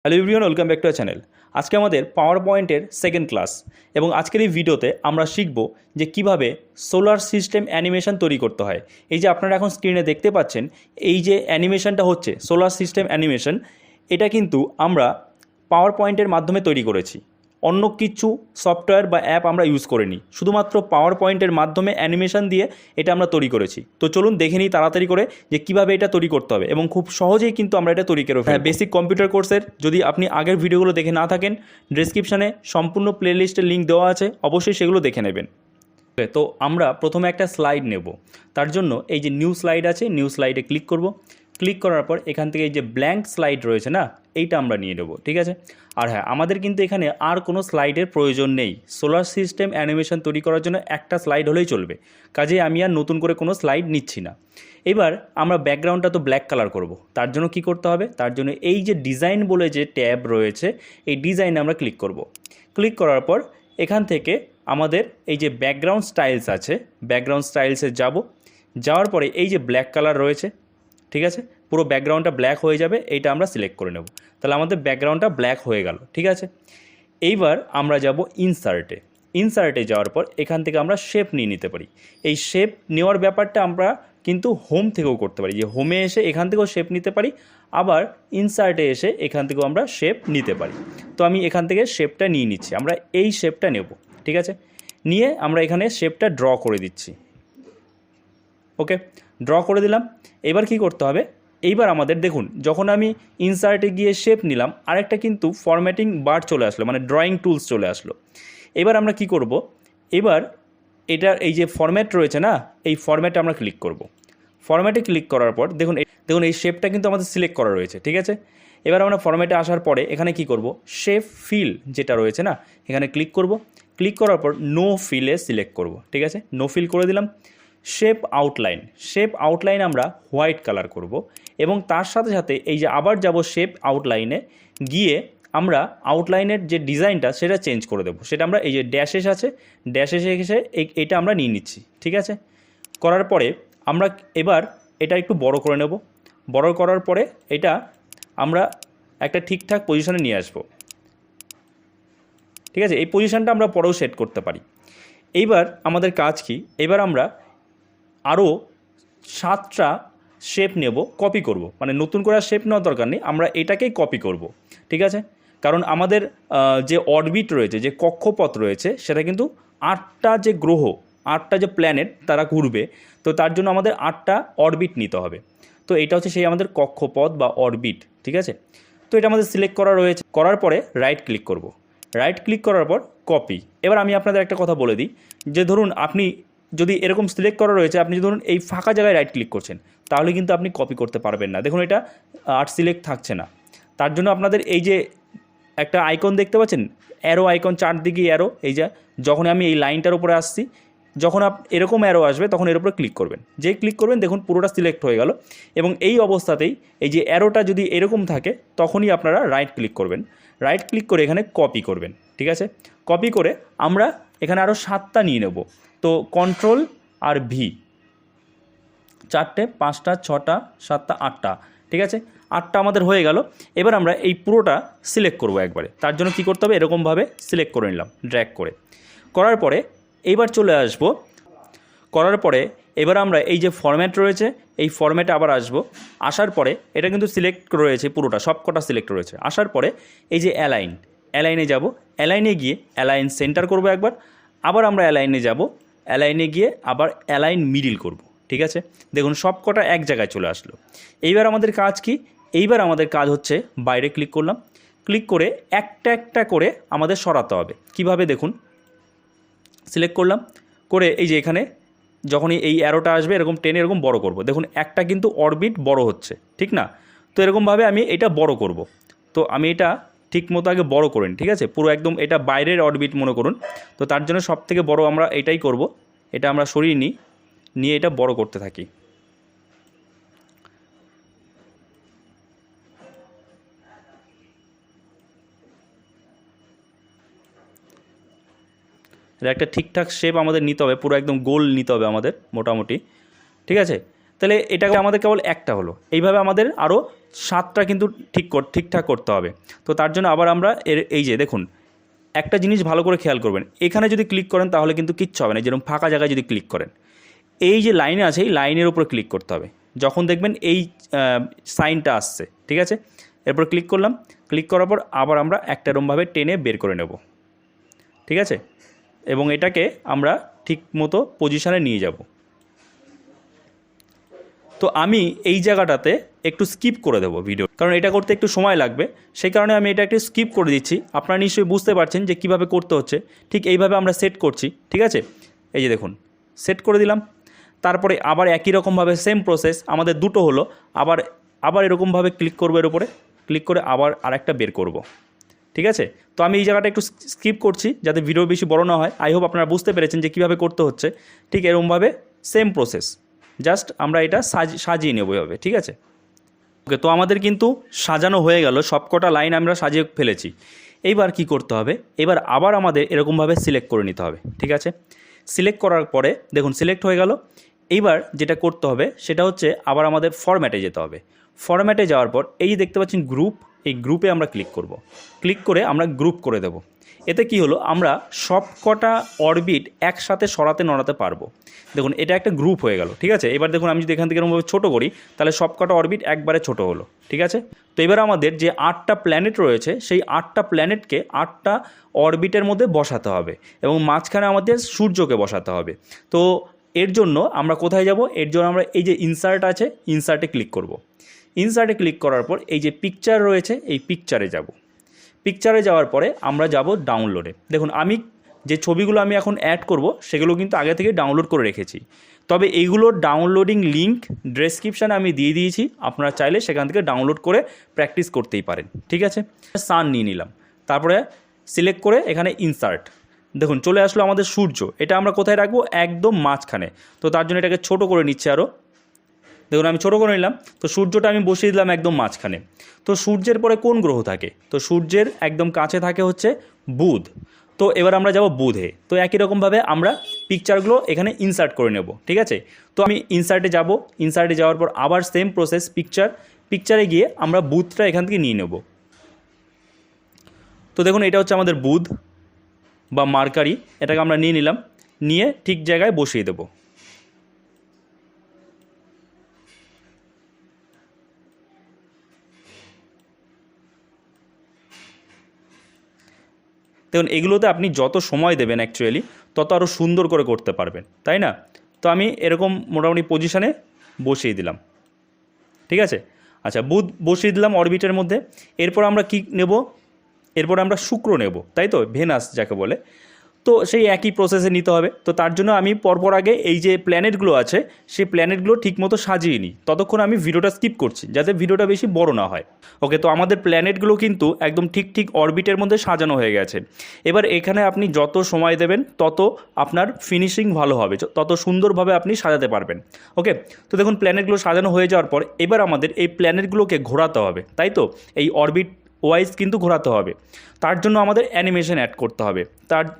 Hello everyone, welcome back to our channel. আজকে আমাদের পাওয়ার পয়েন্টের সেকেন্ড ক্লাস এবং আজকের এই ভিডিওতে আমরা শিখব যে কিভাবে সোলার সিস্টেম অ্যানিমেশন তৈরি করতে হয়। এই যে আপনারা এখন স্ক্রিনে দেখতে পাচ্ছেন, এই যে অ্যানিমেশনটা হচ্ছে সোলার সিস্টেম অ্যানিমেশন, এটা কিন্তু আমরা পাওয়ার পয়েন্টের মাধ্যমে তৈরি করেছি। অন্য কিছু সফটওয়্যার বা অ্যাপ আমরা ইউজ করিনি, শুধুমাত্র পাওয়ার পয়েন্টের মাধ্যমে অ্যানিমেশন দিয়ে এটা আমরা তৈরি করেছি। তো চলুন দেখে নিই তাড়াতাড়ি করে যে কীভাবে এটা তৈরি করতে হবে এবং খুব সহজেই কিন্তু আমরা এটা তৈরি করে ফেলব। বেসিক কম্পিউটার কোর্সের যদি আপনি আগের ভিডিওগুলো দেখে না থাকেন, ডেসক্রিপশানে সম্পূর্ণ প্লেলিস্টের লিঙ্ক দেওয়া আছে, অবশ্যই সেগুলো দেখে নেবেন। তো আমরা প্রথমে একটা স্লাইড নেব। তার জন্য এই যে নিউ স্লাইড আছে, নিউ স্লাইডে ক্লিক করব। ক্লিক করার পর এখান থেকে এই যে ব্ল্যাঙ্ক স্লাইড রয়েছে না, এইটা আমরা নিয়ে নেব, ঠিক আছে। আর হ্যাঁ, আমাদের কিন্তু এখানে আর কোনো স্লাইডের প্রয়োজন নেই। সোলার সিস্টেম অ্যানিমেশন তৈরি করার জন্য একটা স্লাইড হলেই চলবে, কাজেই আমি আর নতুন করে কোনো স্লাইড নিচ্ছি না। এবার আমরা ব্যাকগ্রাউন্ডটা তো ব্ল্যাক কালার করব। তার জন্য কি করতে হবে? তার জন্য এই যে ডিজাইন বলে যে ট্যাব রয়েছে, এই ডিজাইনে আমরা ক্লিক করব। ক্লিক করার পর এখান থেকে আমাদের এই যে ব্যাকগ্রাউন্ড স্টাইলস আছে, ব্যাকগ্রাউন্ড স্টাইলসে যাব। যাওয়ার পরে এই যে ব্ল্যাক কালার রয়েছে, ঠিক আছে, পুরো ব্যাকগ্রাউন্ডটা ব্ল্যাক হয়ে যাবে, এইটা আমরা সিলেক্ট করে নেব। তাহলে আমাদের ব্যাকগ্রাউন্ডটা ব্ল্যাক হয়ে গেল, ঠিক আছে। এইবার আমরা যাব ইনসার্টে। ইনসার্টে যাওয়ার পর এখান থেকে আমরা শেপ নিয়ে নিতে পারি। এই শেপ নেওয়ার ব্যাপারটা আমরা কিন্তু হোম থেকেও করতে পারি, যে হোমে এসে এখান থেকেও শেপ নিতে পারি, আবার ইনসার্টে এসে এখান থেকেও আমরা শেপ নিতে পারি। তো আমি এখান থেকে শেপটা নিয়ে নিচ্ছি, আমরা এই শেপটা নেব, ঠিক আছে। নিয়ে আমরা এখানে শেপটা ড্র করে দিচ্ছি। ওকে, ড্র করে দিলাম। এবার কি করতে হবে? এইবার আমাদের দেখুন, যখন আমি ইনসার্টে গিয়ে শেপ নিলাম, আরেকটা কিন্তু ফরম্যাটিং বার চলে আসলো, মানে ড্রয়িং টুলস চলে আসলো। এবার আমরা কি করব? এবার এটার এই যে ফরম্যাট রয়েছে না, এই ফরম্যাটে আমরা ক্লিক করব। ফরম্যাটে ক্লিক করার পর দেখুন এই শেপটা কিন্তু আমাদের সিলেক্ট করা রয়েছে, ঠিক আছে। এবার আমরা ফরম্যাটে আসার পরে এখানে কি করব? শেপ ফিল যেটা রয়েছে না, এখানে ক্লিক করব। ক্লিক করার পর নো ফিলে সিলেক্ট করব, ঠিক আছে। নো ফিল করে দিলাম। শেপ আউটলাইন, শেপ আউটলাইন আমরা হোয়াইট কালার করব এবং তার সাথে সাথে এই যে আবার যাব শেপ আউটলাইনে, গিয়ে আমরা আউটলাইনের যে ডিজাইনটা সেটা চেঞ্জ করে দেবো। সেটা আমরা এই যে ড্যাশেস আছে, ড্যাশেসে এসে এটা আমরা নিয়ে নিচ্ছি, ঠিক আছে। করার পরে আমরা এবার এটা একটু বড় করে নেব। বড় করার পরে এটা আমরা একটা ঠিকঠাক পজিশনে নিয়ে আসব, ঠিক আছে। এই পজিশনটা আমরা পরেও সেট করতে পারি। এইবার আমাদের কাজ কি? এবার আমরা আরও 7টা শেপ নেব, কপি করব। মানে নতুন করে শেপ নেওয়ার দরকার নেই, আমরা এটাকেই কপি করব, ঠিক আছে। কারণ আমাদের যে অরবিট রয়েছে, যে কক্ষপথ রয়েছে, সেটা কিন্তু 8টা যে গ্রহ, 8টা যে প্ল্যানেট তারা ঘুরবে। তো তার জন্য আমাদের 8টা অরবিট নিতে হবে। তো এটা হচ্ছে সেই আমাদের কক্ষপথ বা অরবিট, ঠিক আছে। তো এটা আমাদের সিলেক্ট করা রয়েছে। করার পরে রাইট ক্লিক করব। রাইট ক্লিক করার পর কপি। এবার আমি আপনাদের একটা কথা বলে দিই, যে ধরুন আপনি যদি এরকম সিলেক্ট করা রয়েছে, আপনি ধরুন এই ফাঁকা জায়গায় রাইট ক্লিক করছেন, তাহলে কিন্তু আপনি কপি করতে পারবেন না। দেখুন এটা আর্ট সিলেক্ট থাকছে না। তার জন্য আপনাদের এই যে একটা আইকন দেখতে পাচ্ছেন, অ্যারো আইকন, চারদিকে অ্যারো, এই যে যখন আমি এই লাইনটার উপরে আসছি, যখন এরকম অ্যারো আসবে তখন এর উপরে ক্লিক করবেন। যেই ক্লিক করবেন দেখুন পুরোটা সিলেক্ট হয়ে গেল। এবং এই অবস্থাতেই এই যে অ্যারোটা যদি এরকম থাকে, তখনই আপনারা রাইট ক্লিক করবেন। রাইট ক্লিক করে এখানে কপি করবেন, ঠিক আছে। কপি করে আমরা এখানে আরও 7টা নিয়ে নেব। তো কন্ট্রোল আর ভি, 4টে, 5টা, 6টা, 7টা, 8টা, ঠিক আছে। 8টা আমাদের হয়ে গেল। এবার আমরা এই পুরোটা সিলেক্ট করব একবারে। তার জন্য কি করতে হবে? এরকমভাবে সিলেক্ট করে নিলাম, ড্র্যাগ করে। করার পরে এইবার চলে আসব। করার পরে এবার আমরা এই যে ফরম্যাট রয়েছে, এই ফরম্যাটে আবার আসব। আসার পরে এটা কিন্তু সিলেক্ট রয়েছে, পুরোটা সবকটা সিলেক্ট রয়েছে। আসার পরে এই যে অ্যালাইনে যাব। অ্যালাইনে গিয়ে অ্যালাইন সেন্টার করব একবার। আবার আমরা অ্যালাইনে যাব। অ্যালাইনে গিয়ে আবার অ্যালাইন মিডিল করব, ঠিক আছে। দেখুন সবকটা এক জায়গায় চলে আসলো। এইবার আমাদের কাজ কি? এইবার আমাদের কাজ হচ্ছে বাইরে ক্লিক করলাম। ক্লিক করে একটা একটা করে আমাদের সরাতে হবে। কিভাবে? দেখুন সিলেক্ট করলাম, করে এই যে এখানে যখনই এই অ্যারোটা আসবে এরকম টেনে এরকম বড় করব। দেখুন একটা কিন্তু অরবিট বড় হচ্ছে, ঠিক না? তো এরকমভাবে আমি এটা বড় করব। তো আমি এটা ঠিক মতো আগে বড় করে নিই, ঠিক আছে। পুরো একদম এটা বাইরের অরবিট মনে করুন। তো তার জন্য সব থেকে বড় আমরা এটাই করব। এটা আমরা সরিয়ে নিয়ে এটা বড় করতে থাকি। এটা একটা ঠিকঠাক শেপ আমাদের নিতে হবে, পুরো একদম গোল নিতে হবে আমাদের মোটামুটি, ঠিক আছে। তাহলে এটা আমাদের কেবল একটা হলো, এইভাবে আমাদের আরও 7টা কিন্তু ঠিকঠাক করতে হবে। তো তার জন্য আবার আমরা এই যে দেখুন একটা জিনিস ভালো করে খেয়াল করবেন, এখানে যদি ক্লিক করেন তাহলে কিন্তু কিচ্ছু হবে না। যেরকম ফাঁকা জায়গায় যদি ক্লিক করেন, এই যে লাইনে আছে এই লাইনের উপর ক্লিক করতে হবে যখন দেখবেন এই সাইনটা আসছে, ঠিক আছে। এরপর ক্লিক করলাম, ক্লিক করার পর আবার আমরা একটা এরকমভাবে টেনে বের করে নেব, ঠিক আছে। এবং এটাকে আমরা ঠিক মতো পজিশানে নিয়ে যাব। তো আমি এই জায়গাটাতে একটু স্কিপ করে দেবো ভিডিও, কারণ এটা করতে একটু সময় লাগবে, সেই কারণে আমি এটা একটু স্কিপ করে দিচ্ছি। আপনারা নিশ্চয়ই বুঝতে পারছেন যে কীভাবে করতে হচ্ছে। ঠিক এইভাবে আমরা সেট করছি, ঠিক আছে। এই যে দেখুন সেট করে দিলাম। তারপরে আবার একই রকমভাবে সেম প্রসেস আমাদের দুটো হলো, আবার এরকমভাবে ক্লিক করবো, এর উপরে ক্লিক করে আবার আরেকটা বের করব, ঠিক আছে। তো আমি এই জায়গাটা একটু স্কিপ করছি যাতে ভিডিও বেশি বড় না হয়। আই হোপ আপনারা বুঝতে পেরেছেন যে কীভাবে করতে হচ্ছে। ঠিক এরকমভাবে সেম প্রসেস, জাস্ট আমরা এটা সাজিয়ে নেব এভাবে, ঠিক আছে। ওকে, তো আমাদের কিন্তু সাজানো হয়ে গেল, সবকটা লাইন আমরা সাজিয়ে ফেলেছি। এইবার কি করতে হবে, এবার আবার আমাদের এরকমভাবে সিলেক্ট করে নিতে হবে, ঠিক আছে। সিলেক্ট করার পরে দেখুন সিলেক্ট হয়ে গেল। এইবার যেটা করতে হবে সেটা হচ্ছে আবার আমাদের ফরম্যাটে যেতে হবে। ফরম্যাটে যাওয়ার পর এই যে দেখতে পাচ্ছেন গ্রুপ, এই গ্রুপে আমরা ক্লিক করব। ক্লিক করে আমরা গ্রুপ করে দেব। এতে কি হলো, আমরা সব কটা অরবিট একসাথে সরাতে নড়াতে পারবো। দেখুন এটা একটা গ্রুপ হয়ে গেল, ঠিক আছে। এবার দেখুন আমি যদি এখান থেকে এরকমভাবে ছোটো করি তাহলে সব কটা অরবিট একবারে ছোটো হলো, ঠিক আছে। তো এবার আমাদের যে 8টা প্ল্যানেট রয়েছে সেই 8টা প্ল্যানেটকে 8টা অরবিটের মধ্যে বসাতে হবে এবং মাঝখানে আমাদের সূর্যকে বসাতে হবে। তো এর জন্য আমরা কোথায় যাব, এর জন্য আমরা এই যে ইনসার্ট আছে, ইনসার্টে ক্লিক করব। ইনসার্টে ক্লিক করার পর এই যে পিকচার রয়েছে এই পিকচারে যাব। পিকচারে যাওয়ার পরে আমরা যাব ডাউনলোডে। দেখুন আমি যে ছবিগুলো আমি এখন অ্যাড করব সেগুলো কিন্তু আগে থেকে ডাউনলোড করে রেখেছি, তবে এইগুলোর ডাউনলোডিং লিঙ্ক ডেসক্রিপশানে আমি দিয়ে দিয়েছি। আপনারা চাইলে সেখান থেকে ডাউনলোড করে প্র্যাকটিস করতেই পারেন, ঠিক আছে। সান নিয়ে নিলাম, তারপরে সিলেক্ট করে এখানে ইনসার্ট, দেখুন চলে আসলো আমাদের সূর্য। এটা আমরা কোথায় রাখবো, একদম মাঝখানে। তো তার জন্য এটাকে ছোটো করে নিচ্ছে আরও, দেখুন আমি ছোটো করে নিলাম। তো সূর্যটা আমি বসিয়ে দিলাম একদম মাঝখানে। তো সূর্যের পরে কোন গ্রহ থাকে, তো সূর্যের একদম কাছে থাকে হচ্ছে বুধ। তো এবার আমরা যাব বুধে। তো একই রকমভাবে আমরা পিকচারগুলো এখানে ইনসার্ট করে নেব, ঠিক আছে। তো আমি ইনসার্টে যাব, ইনসার্টে যাওয়ার পর আবার সেম প্রসেস পিকচারে গিয়ে আমরা বুধটা এখান থেকে নিয়ে নেব। তো দেখুন এটা হচ্ছে আমাদের বুধ বা মার্কারি, এটাকে আমরা নিয়ে নিলাম, নিয়ে ঠিক জায়গায় বসিয়ে দেব। দেখুন এগুলোতে আপনি যত সময় দেবেন অ্যাকচুয়ালি তত আরও সুন্দর করে করতে পারবেন, তাই না। তো আমি এরকম মোটামুটি পজিশানে বসিয়ে দিলাম, ঠিক আছে। আচ্ছা বুধ বসিয়ে দিলাম অরবিটের মধ্যে। এরপর আমরা কি নেব, এরপর আমরা শুক্র নেব, তাই তো, ভেনাস যাকে বলে। তো সেই একই প্রসেসে নিতে হবে। তো তার জন্য আমি পরপর আগে এই যে প্ল্যানেটগুলো আছে সেই প্ল্যানেটগুলো ঠিকমতো সাজিয়ে নিই, ততক্ষণ আমি ভিডিওটা স্কিপ করছি যাতে ভিডিওটা বেশি বড় না হয়। ওকে, তো আমাদের প্ল্যানেটগুলো কিন্তু একদম ঠিক অরবিটের মধ্যে সাজানো হয়ে গেছে। এবার এখানে আপনি যত সময় দেবেন তত আপনার ফিনিশিং ভালো হবে, তত সুন্দরভাবে আপনি সাজাতে পারবেন। ওকে, তো দেখুন প্ল্যানেটগুলো সাজানো হয়ে যাওয়ার পর এবার আমাদের এই প্ল্যানেটগুলোকে ঘোরাতে হবে, তাই তো, এই অরবিট ওয়াইজ কিন্তু ঘোরাতে হবে। তার জন্য আমাদের অ্যানিমেশন অ্যাড করতে হবে।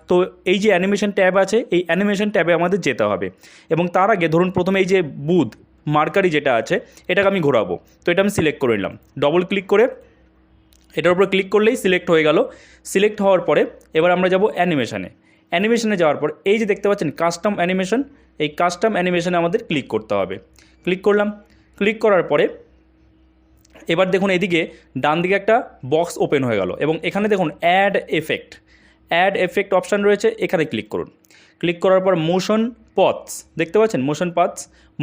তো এই যে অ্যানিমেশন ট্যাব আছে এই অ্যানিমেশন ট্যাবে আমাদের যেতে হবে এবং তার আগে ধরুন প্রথমে এই যে বুধ মার্কারি যেটা আছে এটাকে আমি ঘোরাবো। তো এটা আমি সিলেক্ট করে নিলাম, ডবল ক্লিক করে এটার উপর ক্লিক করলেই সিলেক্ট হয়ে গেল। সিলেক্ট হওয়ার পরে এবার আমরা যাব অ্যানিমেশনে যাওয়ার পর এই যে দেখতে পাচ্ছেন কাস্টম অ্যানিমেশন, এই কাস্টম অ্যানিমেশনে আমাদের ক্লিক করতে হবে। ক্লিক করলাম, ক্লিক করার পরে এবার দেখুন এদিকে ডান দিকে একটা বক্স ওপেন হয়ে গেল এবং এখানে দেখুন অ্যাড এফেক্ট অপশান রয়েছে, এখানে ক্লিক করুন। ক্লিক করার পর মোশন পাথস দেখতে পাচ্ছেন,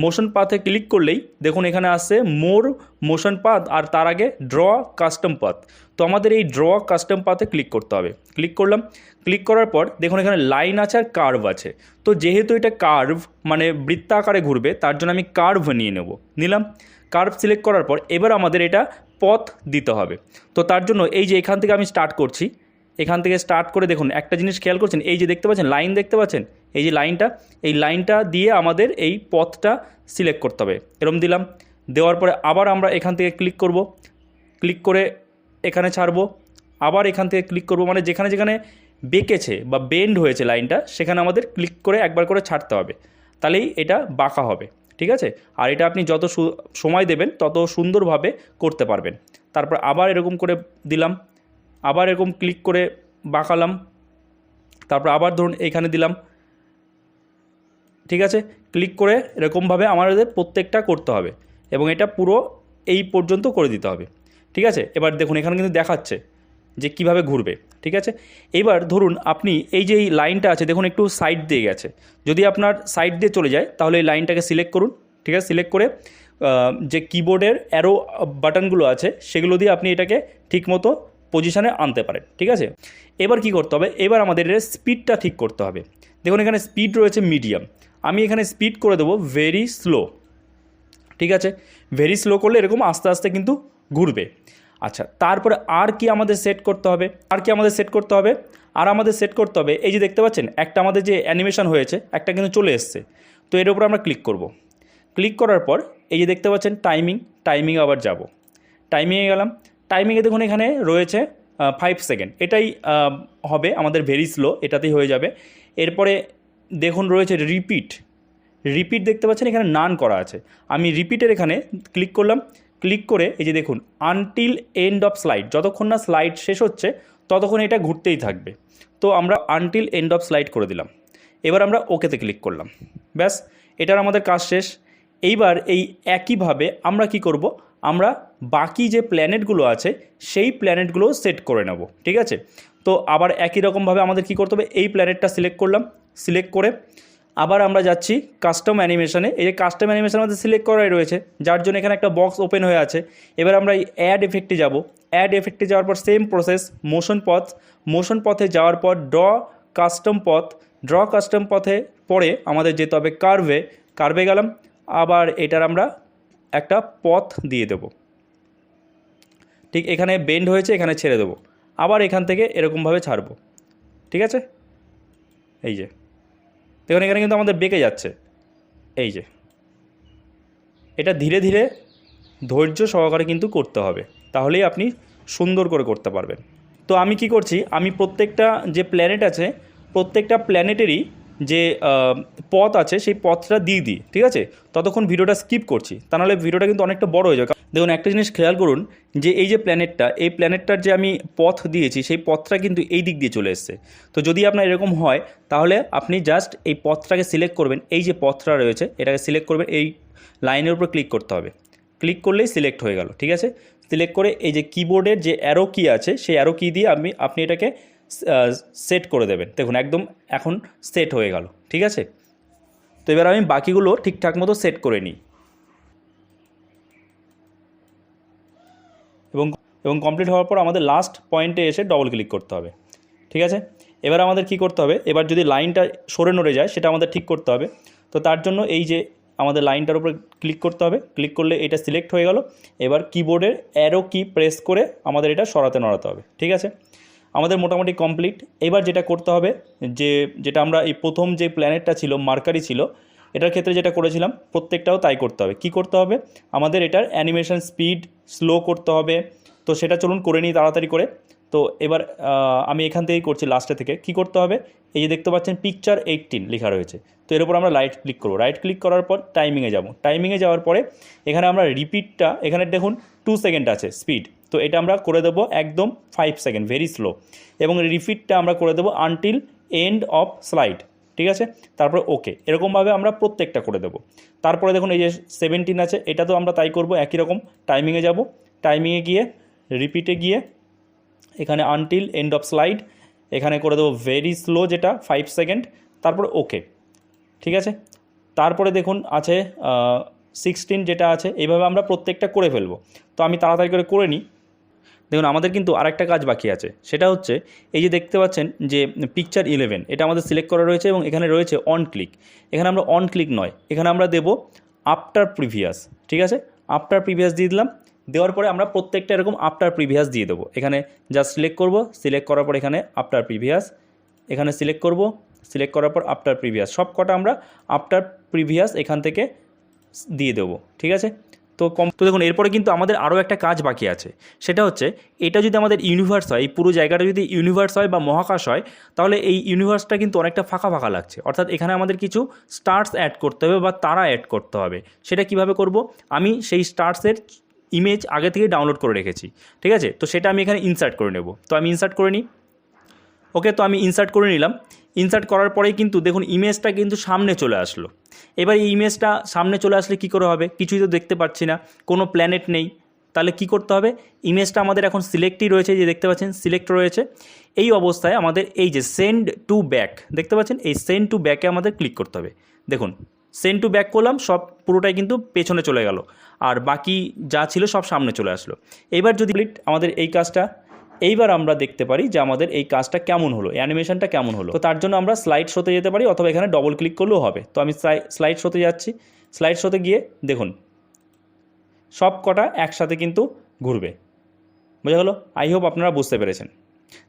মোশন পাথে ক্লিক করলেই দেখুন এখানে আসছে মোর মোশন পাথ আর তার আগে ড্র কাস্টম পাথ। তো আমাদের এই ড্র কাস্টম পাথে ক্লিক করতে হবে। ক্লিক করলাম, ক্লিক করার পর দেখুন এখানে লাইন আছে আর কার্ভ আছে। তো যেহেতু এটা কার্ভ মানে বৃত্তাকারে ঘুরবে তার জন্য আমি কার্ভ নিলাম। কার্ভ সিলেক্ট করার পর এবার আমাদের এটা পথ দিতে হবে। তো তার জন্য এই যে এখান থেকে আমি স্টার্ট করছি, এখান থেকে স্টার্ট করে দেখুন একটা জিনিস খেয়াল করছেন, এই যে দেখতে পাচ্ছেন লাইন দেখতে পাচ্ছেন, এই যে এই লাইনটা দিয়ে আমাদের এই পথটা সিলেক্ট করতে হবে। এরকম দিলাম, দেওয়ার পরে আবার আমরা এখান থেকে ক্লিক করব, ক্লিক করে এখানে ছাড়বো, আবার এখান থেকে ক্লিক করব, মানে যেখানে যেখানে বেঁকেছে বা বেন্ড হয়েছে লাইনটা সেখানে আমাদের ক্লিক করে একবার করে ছাড়তে হবে, তাহলেই এটা বাঁকা হবে। ঠিক আছে। আর এটা আপনি যত সময় দেবেন তত সুন্দরভাবে করতে পারবেন। তারপর আবার এরকম করে দিলাম, আবার এরকম ক্লিক করে বাঁকালাম, তারপর আবার ধরুন এইখানে দিলাম, ঠিক আছে। ক্লিক করে এরকমভাবে আমাদের প্রত্যেকটা করতে হবে এবং এটা পুরো এই পর্যন্ত করে দিতে হবে, ঠিক আছে। এবার দেখুন এখানে কিন্তু দেখাচ্ছে যে কিভাবে ঘুরবে, ঠিক আছে। এবার ধরুন আপনি এই যে এই লাইনটা আছে দেখুন একটু সাইড দিয়ে গেছে, যদি আপনার সাইড দিয়ে চলে যায় তাহলে এই লাইনটাকে সিলেক্ট করুন, ঠিক আছে। সিলেক্ট করে যে কিবোর্ডের অ্যারো বাটনগুলো আছে সেগুলো দিয়ে আপনি এটাকে ঠিকমতো পজিশানে আনতে পারেন, ঠিক আছে। এবার কি করতে হবে, এবার আমাদের এর স্পিডটা ঠিক করতে হবে। দেখুন এখানে স্পিড রয়েছে মিডিয়াম, আমি এখানে স্পিড করে দেবো ভেরি স্লো, ঠিক আছে। ভেরি স্লো করলে এরকম আস্তে আস্তে কিন্তু ঘুরবে। আচ্ছা, তারপরে আর কি আমাদের সেট করতে হবে, আর আমাদের সেট করতে হবে এই যে দেখতে পাচ্ছেন একটা আমাদের যে অ্যানিমেশন হয়েছে একটা কিন্তু চলে এসছে। তো এর উপর আমরা ক্লিক করব। ক্লিক করার পর এই যে দেখতে পাচ্ছেন টাইমিংয়ে আবার যাব, টাইমিংয়ে গেলাম। টাইমিংয়ে দেখুন এখানে রয়েছে 5 সেকেন্ড, এটাই হবে আমাদের ভেরি স্লো, এটাতেই হয়ে যাবে। এরপরে দেখুন রয়েছে রিপিট দেখতে পাচ্ছেন এখানে নান করা আছে, আমি রিপিটের এখানে ক্লিক করলাম। ক্লিক করে এই যে দেখুন আনটিল এন্ড অফ স্লাইড, যতক্ষণ না স্লাইড শেষ হচ্ছে ততক্ষণ এটা ঘুরতেই থাকবে। তো আমরা আনটিল এন্ড অফ স্লাইড করে দিলাম। এবার আমরা ওকেতে ক্লিক করলাম, ব্যাস এটার আমাদের কাজ শেষ। এইবার এই একইভাবে আমরা কি করব, আমরা বাকি যে প্ল্যানেটগুলো আছে সেই প্ল্যানেটগুলো সেট করে নেব, ঠিক আছে। তো আবার একই রকমভাবে আমাদের কি করতে হবে, এই প্ল্যানেটটা সিলেক্ট করলাম, সিলেক্ট করে আবার আমরা যাচ্ছি কাস্টম অ্যানিমেশনে। এই যে কাস্টম অ্যানিমেশন আমাদের সিলেক্ট করাই রয়েছে, যার জন্য এখানে একটা বক্স ওপেন হয়ে আছে। এবার আমরা এই অ্যাড এফেক্টে যাব, অ্যাড এফেক্টে যাওয়ার পর সেম প্রসেস, মোশন পথে যাওয়ার পর ড্র কাস্টম পথে পরে আমাদের যেতে হবে কার্ভে গেলাম। আবার এটার আমরা একটা পথ দিয়ে দেব, ঠিক এখানে বেন্ড হয়েছে এখানে ছেড়ে দেবো, আবার এখান থেকে এরকমভাবে ছাড়বো, ঠিক আছে। এই যে দেখুন এখানে কিন্তু আমাদের বেঁকে যাচ্ছে, এই যে এটা ধীরে ধীরে ধৈর্য সহকারে কিন্তু করতে হবে, তাহলেই আপনি সুন্দর করে করতে পারবেন। তো আমি কি করছি, আমি প্রত্যেকটা যে প্ল্যানেট আছে প্রত্যেকটা প্ল্যানেটেরই যে পথ আছে সেই পথটা দিয়ে দিই, ঠিক আছে। ততক্ষণ ভিডিওটা স্কিপ করছি, তা নাহলে ভিডিওটা কিন্তু অনেকটা বড় হয়ে যাবে। দেখুন একটা জিনিস খেয়াল করুন যে এই যে এই প্ল্যানেটটার যে আমি পথ দিয়েছি সেই পথটা কিন্তু এই দিক দিয়ে চলে এসছে। তো যদি আপনার এরকম হয় তাহলে আপনি জাস্ট এই পথটাকে সিলেক্ট করবেন, এই যে পথটা রয়েছে এটাকে সিলেক্ট করবেন, এই লাইনের উপর ক্লিক করতে হবে, ক্লিক করলেই সিলেক্ট হয়ে গেল, ঠিক আছে। সিলেক্ট করে এই যে কিবোর্ডের যে অ্যারো কি আছে সেই অ্যারো কি দিয়ে আপনি এটাকে সেট করে দেবেন। দেখুন একদম এখন সেট হয়ে গেল, ঠিক আছে। তো এবার আমি বাকিগুলো ঠিকঠাক মতো সেট করে নিই এবং কমপ্লিট হওয়ার পর আমাদের লাস্ট পয়েন্টে এসে ডবল ক্লিক করতে হবে, ঠিক আছে। এবার আমাদের কি করতে হবে, এবার যদি লাইনটা সরে নড়ে যায় সেটা আমাদের ঠিক করতে হবে। তো তার জন্য এই যে আমাদের লাইনটার উপরে ক্লিক করতে হবে, ক্লিক করলে এটা সিলেক্ট হয়ে গেল। এবার কিবোর্ডের অ্যারো কি প্রেস করে আমাদের এটা সরাতে নড়াতে হবে, ঠিক আছে। আমাদের মোটামুটি কমপ্লিট। এবার যেটা করতে হবে যেটা আমরা এই প্রথম যে প্ল্যানেটটা ছিল মার্কারি ছিল, এটার ক্ষেত্রে যেটা করেছিলাম প্রত্যেকটাও তাই করতে হবে। কি করতে হবে, আমাদের এটার অ্যানিমেশন স্পিড স্লো করতে হবে। তো সেটা চলুন করে নিই তাড়াতাড়ি করে। তো এবার আমি এখান থেকেই করছি লাস্টে থেকে। কি করতে হবে, এই যে দেখতে পাচ্ছেন পিকচার 18 লেখা রয়েছে, তো এর উপর আমরা রাইট ক্লিক করব। রাইট ক্লিক করার পর টাইমিংয়ে যাব, টাইমিংয়ে যাওয়ার পরে এখানে আমরা রিপিটটা, এখানে দেখুন 2 সেকেন্ড আছে স্পিড, তো এটা আমরা করে দেবো একদম 5 সেকেন্ড ভেরি স্লো। এবং রিপিটটা আমরা করে দেবো আনটিল এন্ড অফ স্লাইড, ঠিক আছে। তারপর ওকে, এরকমভাবে আমরা প্রত্যেকটা করে দেবো। তারপরে দেখুন এই যে 17 আছে, এটা তো আমরা তাই করব একই রকম। টাইমিংয়ে যাব, টাইমিংয়ে গিয়ে রিপিটে গিয়ে এখানে আনটিল এন্ড অফ স্লাইড এখানে করে দেবো ভেরি স্লো যেটা 5 সেকেন্ড, তারপর ওকে, ঠিক আছে। তারপরে দেখুন আছে 16 যেটা আছে, এইভাবে আমরা প্রত্যেকটা করে ফেলবো। তো আমি তাড়াতাড়ি করে নিই। দেখুন আমাদের কিন্তু আরেকটা কাজ বাকি আছে, সেটা হচ্ছে এই যে দেখতে পাচ্ছেন যে পিকচার 11 এটা আমাদের সিলেক্ট করা রয়েছে এবং এখানে রয়েছে অন ক্লিক। এখানে আমরা অন ক্লিক নয়, এখানে আমরা দেবো আফটার প্রিভিয়াস, ঠিক আছে। আফটার প্রিভিয়াস দিয়ে দিলাম, দেওয়ার পরে আমরা প্রত্যেকটা এরকম আফটার প্রিভিয়াস দিয়ে দেবো। এখানে জাস্ট সিলেক্ট করব, সিলেক্ট করার পর এখানে আফটার প্রিভিয়াস, এখানে সিলেক্ট করব, সিলেক্ট করার পর আফটার প্রিভিয়াস, সব কটা আমরা আফটার প্রিভিয়াস এখান থেকে দিয়ে দেবো, ঠিক আছে। তো দেখুন এরপরে কিন্তু আমাদের আরও একটা কাজ বাকি আছে, সেটা হচ্ছে এটা যদি আমাদের ইউনিভার্স হয়, এই পুরো জায়গাটা যদি ইউনিভার্স হয় বা মহাকাশ হয়, তাহলে এই ইউনিভার্সটা কিন্তু অনেকটা ফাঁকা ফাঁকা লাগছে। অর্থাৎ এখানে আমাদের কিছু স্টার্স অ্যাড করতে হবে বা তারা অ্যাড করতে হবে। সেটা কিভাবে করব? আমি সেই স্টার্সের ইমেজ আগে থেকে ডাউনলোড করে রেখেছি, ঠিক আছে? তো সেটা আমি এখানে ইনসার্ট করে নেব। তো আমি ইনসার্ট করে নিই। ওকে, তো আমি ইনসার্ট করে নিলাম। ইনসার্ট করার পরেই কিন্তু দেখুন ইমেজটা কিন্তু সামনে চলে আসলো। এবার এই ইমেজটা সামনে চলে আসলে কী করে হবে? কিছুই তো দেখতে পাচ্ছি না, কোনো প্ল্যানেট নেই। তাহলে কি করতে হবে? ইমেজটা আমাদের এখন সিলেক্টই রয়েছে, যে দেখতে পাচ্ছেন সিলেক্ট রয়েছে। এই অবস্থায় আমাদের এই যে সেন্ড টু ব্যাক দেখতে পাচ্ছেন, এই সেন্ড টু ব্যাকে আমাদের ক্লিক করতে হবে। দেখুন সেন্ড টু ব্যাক করলাম, সব পুরোটাই কিন্তু পেছনে চলে গেল, আর বাকি যা ছিল সব সামনে চলে আসলো। এবার যদি আমাদের এই কাজটা, এইবার আমরা দেখতে পারি যে আমাদের এই কাজটা কেমন হলো, অ্যানিমেশনটা কেমন হলো। তো তার জন্য আমরা স্লাইড শোতে যেতে পারি, অথবা এখানে ডবল ক্লিক করলেও হবে। তো আমি স্লাইড শোতে যাচ্ছি। স্লাইড শোতে গিয়ে দেখুন সব কটা একসাথে কিন্তু ঘুরবে। বোঝা গেল? আই হোপ আপনারা বুঝতে পেরেছেন।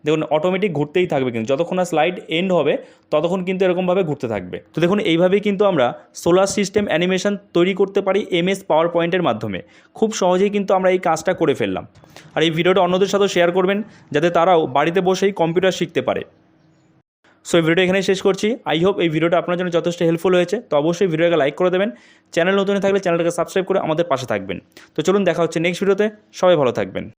দেখুন অটোমেটিক ঘুরতেই থাকবে, কিন্তু যতক্ষণ না স্লাইড এন্ড হবে ততক্ষণ কিন্তু এরকমভাবে ঘুরতে থাকবে। তো দেখুন এইভাবেই কিন্তু আমরা সোলার সিস্টেম অ্যানিমেশন তৈরি করতে পারি MS পাওয়ার পয়েন্টের মাধ্যমে। খুব সহজেই কিন্তু আমরা এই কাজটা করে ফেললাম। আর এই ভিডিওটা অন্যদের সাথেও শেয়ার করবেন, যাতে তারাও বাড়িতে বসেই কম্পিউটার শিখতে পারে। সো এই ভিডিওটা এখানেই শেষ করছি। আই হোপ এই ভিডিওটা আপনার জন্য যথেষ্ট হেল্পফুল হয়েছে। তো অবশ্যই ভিডিওটাকে লাইক করে দেবেন। চ্যানেল নতুন থাকলে চ্যানেলটাকে সাবস্ক্রাইব করে আমাদের পাশে থাকবেন। তো চলুন দেখা হচ্ছে নেক্সট ভিডিওতে। সবাই ভালো থাকবেন।